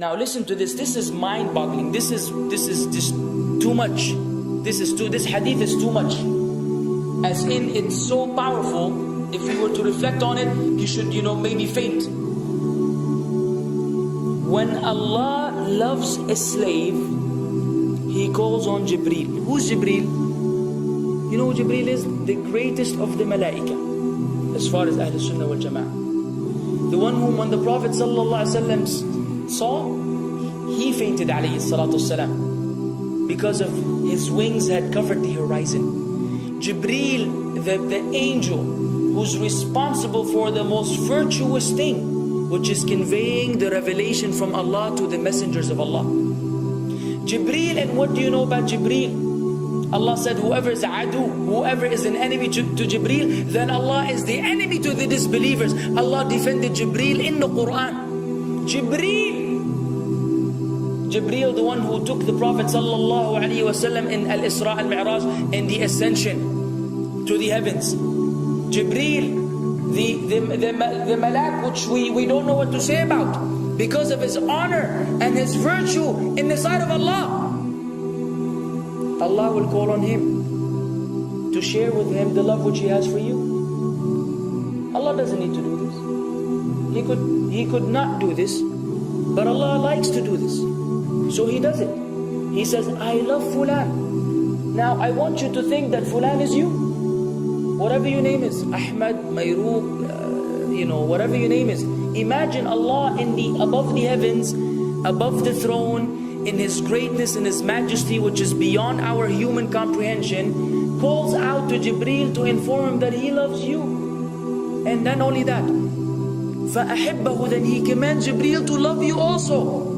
Now listen to this. This is mind-boggling. This is just too much. This hadith is too much. As in, it's so powerful. If you were to reflect on it, you should, maybe faint. When Allah loves a slave, He calls on Jibreel. Who's Jibreel? You know who Jibreel is? The greatest of the malaika, as far as Ahl Sunnah wal Jama'ah. The one whom when the Prophet ﷺ saw, he fainted alayhi salatu wasalam, because of his wings had covered the horizon. Jibreel, the angel who's responsible for the most virtuous thing, which is conveying the revelation from Allah to the messengers of Allah. Jibreel, and what do you know about Jibreel? Allah said, whoever is adu, whoever is an enemy to Jibreel, then Allah is the enemy to the disbelievers. Allah defended Jibreel in the Quran. Jibreel, the one who took the Prophet sallallahu alaihi wasallam in Al-Isra al-Mi'raj, in the ascension to the heavens. Jibreel, the malak which we don't know what to say about, because of his honor and his virtue in the sight of Allah. Allah will call on him to share with him the love which He has for you. Allah doesn't need to do this. He could not do this, but Allah likes to do this, so He does it. He says, I love Fulan. Now I want you to think that Fulan is you. Whatever your name is, Ahmad, Mayroob, whatever your name is. Imagine Allah above the heavens, above the throne, in His greatness and His majesty, which is beyond our human comprehension, calls out to Jibreel to inform him that He loves you. And then only that, فَأَحِبَّهُ, then He commands Jibreel to love you also.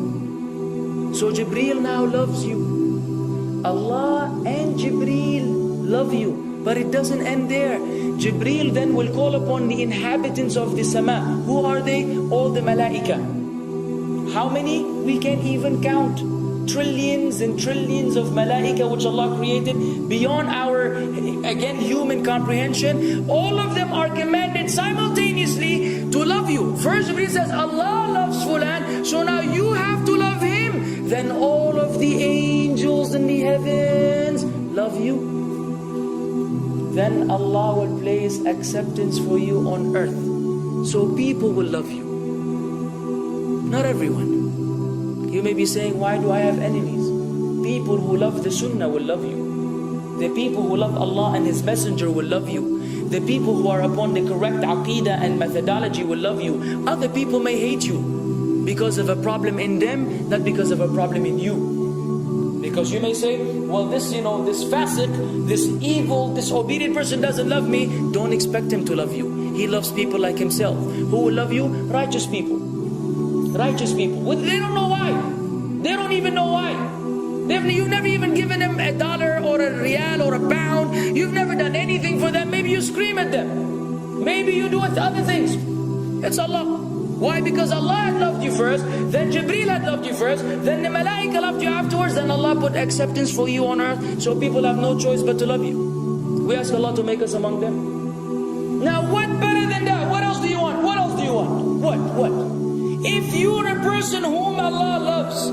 So Jibreel now loves you. Allah and Jibreel love you. But it doesn't end there. Jibreel then will call upon the inhabitants of the sama. Who are they? All the malaika. How many? We can't even count. Trillions and trillions of malaika which Allah created beyond our, again, human comprehension. All of them are commanded simultaneously to love you. First Jibreel says, Allah loves Fulan, so now you have to love him. Then all of the angels in the heavens love you. Then Allah will place acceptance for you on earth. So people will love you. Not everyone. You may be saying, why do I have enemies? People who love the Sunnah will love you. The people who love Allah and His Messenger will love you. The people who are upon the correct aqidah and methodology will love you. Other people may hate you because of a problem in them, not because of a problem in you. Because you may say, well, this fasiq, this evil, disobedient person doesn't love me. Don't expect him to love you. He loves people like himself. Who will love you? Righteous people. Righteous people. Well, they don't know why. They don't even know why. You've never even given them $1 or a riyal or a pound. You've never done anything for them. Maybe you scream at them. Maybe you do other things. It's Allah. Why? Because Allah had loved you first, then Jibreel had loved you first, then the malaika loved you afterwards, then Allah put acceptance for you on earth, so people have no choice but to love you. We ask Allah to make us among them. Now what better than that? What else do you want? What else do you want? What? If you're a person whom Allah loves,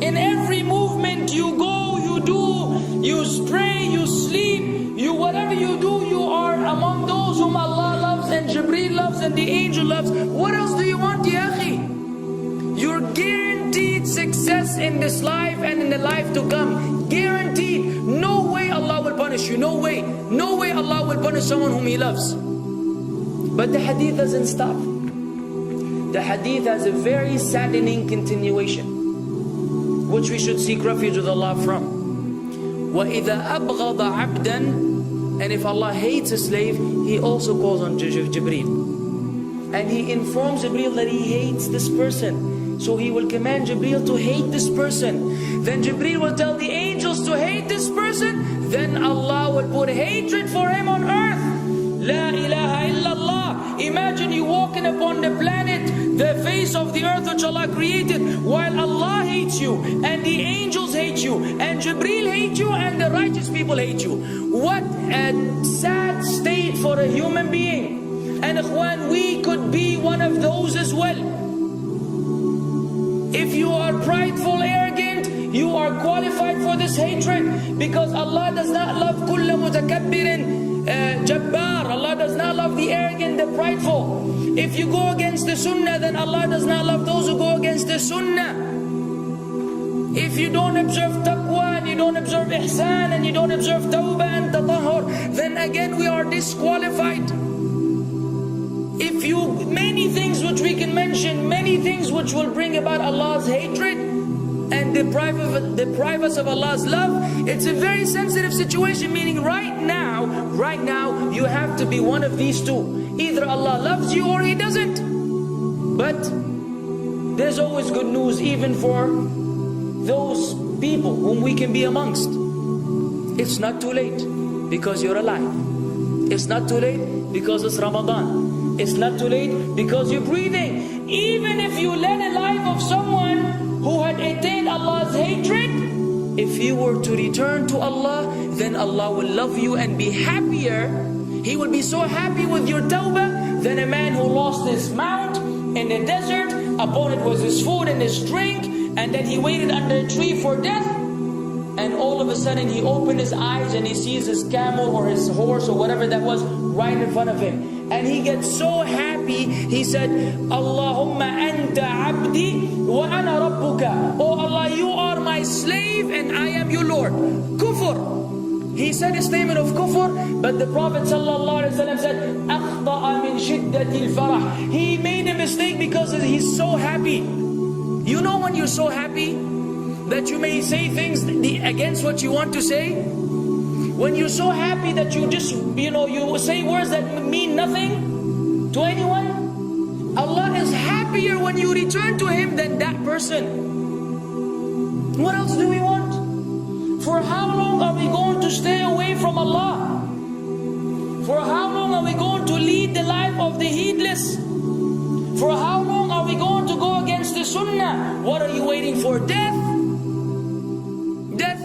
in every movement you go, you do, you pray, you sleep, whatever you do, you are among those whom Allah loves and Jibreel loves and the angel loves. What else do you want, ya akhi? You're guaranteed success in this life and in the life to come. Guaranteed. No way Allah will punish you. No way. No way Allah will punish someone whom He loves. But the hadith doesn't stop. The hadith has a very saddening continuation, which we should seek refuge with Allah from. وَإِذَا أَبْغَضَ عَبْدًا, and if Allah hates a slave, He also calls on Jibreel. And He informs Jibreel that He hates this person. So He will command Jibreel to hate this person. Then Jibreel will tell the angels to hate this person. Then Allah will put hatred for him on earth. La ilaha illallah. Imagine you walking upon the planet, the face of the earth which Allah created, while Allah hates you, and the angels hate you, and Jibreel hate you, and the righteous people hate you. What a sad state for a human being. And ikhwan, we could be one of those as well. If you are prideful, arrogant, you are qualified for this hatred, because Allah does not love kulla mutakabbirin jabbar. Allah does not love the arrogant, the prideful. If you go against the sunnah, then Allah does not love those who go against the sunnah. If you don't observe taqwa, and you don't observe ihsan, and you don't observe tawbah and tatahur, then again we are disqualified. If you, many things which we can mention, many things which will bring about Allah's hatred and deprive us of Allah's love. It's a very sensitive situation, meaning right now, you have to be one of these two. Either Allah loves you or He doesn't. But there's always good news, even for those people whom we can be amongst. It's not too late because you're alive. It's not too late because it's Ramadan. It's not too late because you're breathing. Even if you led a life of someone who had attained Allah's hatred, if you were to return to Allah, then Allah will love you and be happier. He will be so happy with your tawbah than a man who lost his mount in the desert. Upon it was his food and his drink, and then he waited under a tree for death, and all of a sudden he opened his eyes and he sees his camel or his horse or whatever that was right in front of him. And he gets so happy, he said, Allahumma anta abdi wa ana rabbuka. Oh Allah, you are my slave and I am your Lord. Kufr. He said a statement of kufr, but the Prophet ﷺ said, أَخْطَأَ مِنْ شِدَّةِ الْفَرَحِ. He made a mistake because he's so happy. You know when you're so happy that you may say things against what you want to say? When you're so happy that you just, you say words that mean nothing to anyone? Allah is happier when you return to Him than that person. What else do we want? For how long are we going to stay away from Allah? For how long are we going to lead the life of the heedless? For how long are we going to go against the sunnah? What are you waiting for? Death? Death.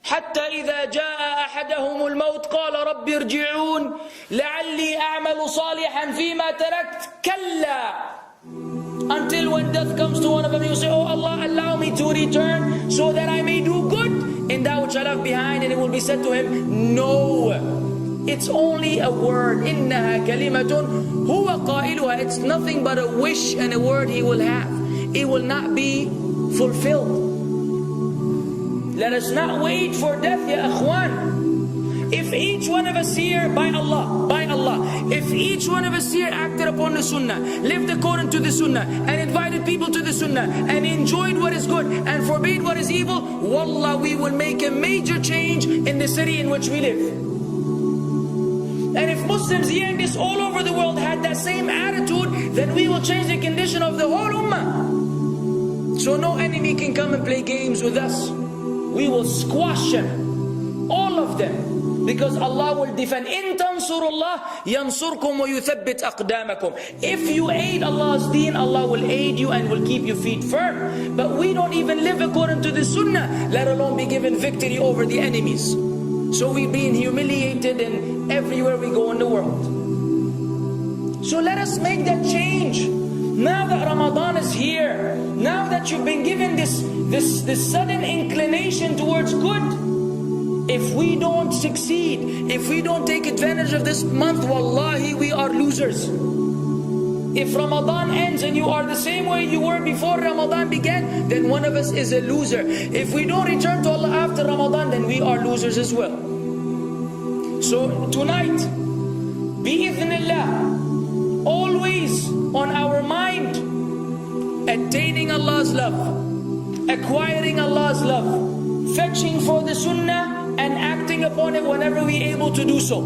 حتى إذا جاء أحدهم الموت قال رب ارجعون لعلي أعمل صالحا فيما تركت كلا. Until when death comes to one of them, you say, oh Allah, allow me to return so that I may do good in that which I left behind. And it will be said to him, no, it's only a word. إنها كلمة هو قائلها. It's nothing but a wish and a word he will have. It will not be fulfilled. Let us not wait for death, ya akhwan. If each one of us here, by Allah, if each one of us here acted upon the sunnah, lived according to the sunnah, and invited people to the sunnah, and enjoyed what is good, and forbade what is evil, wallah, we will make a major change in the city in which we live. And if Muslims hearing this all over the world had that same attitude, then we will change the condition of the whole ummah. So no enemy can come and play games with us. We will squash them, all of them, because Allah will defend. In tansurullah yansurkum wa yuthabbit aqdamakum. If you aid Allah's deen, Allah will aid you and will keep your feet firm. But we don't even live according to the sunnah, let alone be given victory over the enemies. So we're being humiliated in everywhere we go in the world. So let us make that change. Now that Ramadan is here, now that you've been given this sudden inclination towards good, if we don't succeed, if we don't take advantage of this month, wallahi, we are losers. If Ramadan ends and you are the same way you were before Ramadan began, then one of us is a loser. If we don't return to Allah after Ramadan, then we are losers as well. So tonight, bi'idhnillah, always on our mind, attaining Allah's love, acquiring Allah's love, fetching for the sunnah and acting upon it whenever we're able to do so.